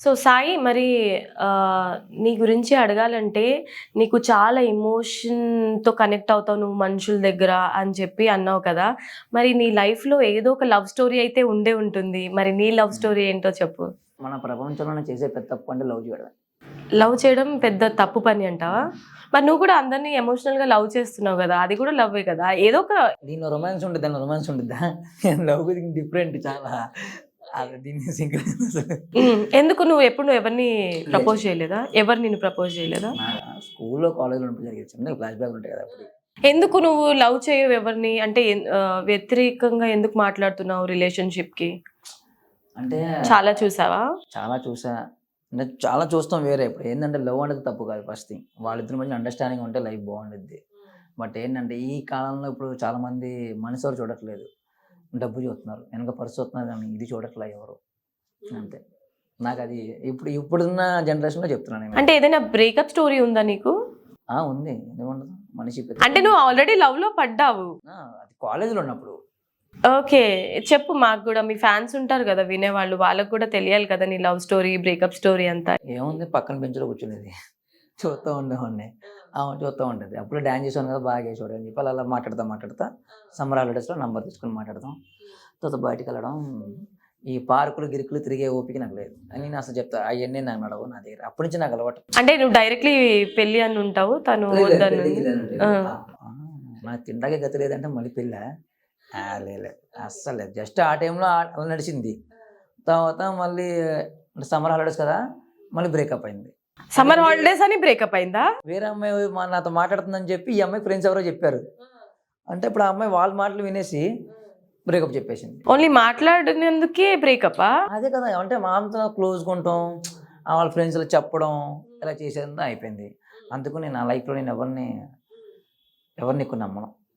So Sai మరి నీ గురించి అడగాలంటే నీకు చాలా ఎమోషన్‌తో కనెక్ట్ అవుతావు నువ్వు మనుషుల దగ్గర అని చెప్పి అన్నావు కదా! మరి నీ లైఫ్‌లో ఏదో ఒక లవ్ స్టోరీ అయితే ఉండే ఉంటుంది. మరి నీ లవ్ స్టోరీ ఏంటో చెప్పు? మన ప్రపంచంలోనే చేసే పెద్ద తప్పు అంటే లవ్ చేయడమే. లవ్ చేయడం పెద్ద తప్పు పని అంటావా? మరి నువ్వు కూడా అందరిని ఎమోషనల్‌గా లవ్ చేస్తున్నావు గదా! అది కూడా లవ్వే కదా! ఏదో ఒక దీనిలో రొమాన్స్ ఉండిద్ది, దానిలో రొమాన్స్ ఉండిద్దా? లవ్ గురించి డిఫరెంట్ చాలా. అది దీన్ని ఎందుకు నువ్వు ఎవరిని ప్రపోజ్ చేయలేదా? ఎవరు నిన్ను ప్రపోజ్ చేయలేదా? స్కూల్లో, కాలేజ్‌లో ఉన్నప్పుడు జరిగేది. చిన్నగా ఫ్లాష్ బ్యాక్‌లు ఉంటాయి కదా అప్పుడు. ఎందుకు నువ్వు లవ్ చేయవు ఎవరిని? అంటే వ్యతిరేకంగా ఎందుకు మాట్లాడుతున్నావు రిలేషన్‌షిప్‌కి? అంటే చాలా చూసావా? చాలా చూసా. అంటే చాలా చూస్తాం వేరే. ఇప్పుడు ఏందంటే లవ్ అనేది తప్పు కాదు ఫస్ట్ థింగ్. వాళ్ళిద్దరి మధ్య అండర్‌స్టాండింగ్ ఉంటే లైఫ్ బాగుండిద్ది. బట్ ఏంటంటే ఈ కాలంలో ఇప్పుడు చాలామంది మనసు ఎవరు చూడట్లేదు. డబ్బు చూస్తున్నారు. వెనక పర్స్ చూస్తున్నారు కానీ ఇది చూడట్లే ఎవరు. అంతే. నాకది ఇప్పుడున్న జనరేషన్‌లో చెప్తున్నా నేను. అంటే ఏదైనా బ్రేకప్ స్టోరీ ఉందా నీకు? ఉంది. ఎందుకుండదు? మనిషి అంటే నువ్వు ఆల్రెడీ లవ్‌లో పడ్డావు. అది కాలేజ్‌లో ఉన్నప్పుడు. ఓకే. చెప్పు మాకు గూడా. మీ ఫ్యాన్స్ ఉంటారు గదా వినేవాళ్ళు. వాళ్ళకి కూడా తెలియాలి కదా నీ లవ్ స్టోరీ, బ్రేకప్ స్టోరీ అంతా. ఏముంది పక్కన బెంచ్‌లో కూర్చునేది. చూస్తా ఉండేవాడిని. ఆమె చూస్తా ఉంటది. అప్పుడే డాన్స్ చేసాను కదా బాగా చేసాడు అని చెప్పి అలా మాట్లాడతా సమ్మర్ హాలిడేస్‌లో నంబర్ తీసుకొని మాట్లాడతాం. తర్వాత బయటికెళ్ళడం. ఈ పార్కులు, గిరుకులు తిరిగే ఓపిక నాకు లేదు. నేను అసలు చెప్తా అయన్నీ నాకు నడవవు నా దగ్గర. అప్పటి నుంచి నాకు అలవాటు. అంటే నువ్వు డైరెక్ట్‌లీ పెళ్లి అని ఉంటావు. తను వద్దను. ఆ! నాకు తినడానికే గతి లేదంటే మళ్ళీ పెళ్ళా? లేదు. అస్సలు లేదు. జస్ట్ ఆ టైంలో అలా నడిచింది. తర్వాత మళ్ళీ సమ్మర్ హాలిడేస్ కదా! మళ్ళీ బ్రేకప్ అయింది. సమ్మర్ హాలిడేస్ అని బ్రేకప్ అయిందా? వేరే అమ్మాయి నాతో మాట్లాడుతుందని చెప్పి ఈ అమ్మాయి ఫ్రెండ్స్ ఎవరో చెప్పారు. అంటే ఇప్పుడు ఆ అమ్మాయి వాళ్ళ మాటలు వినేసి బ్రేకప్ చెప్పేసింది. ఓన్లీ మాట్లాడినందుకే బ్రేకపా? అదే కదా! అంటే మా అంతా క్లోజ్‌గా ఉంటాం. వాళ్ళ ఫ్రెండ్స్‌లో చెప్పడం ఇలా చేసేదంతా అయిపోయింది. అందుకు నేను నా లైఫ్‌లో నేను ఎవరిని ఎక్కువ నమ్మను.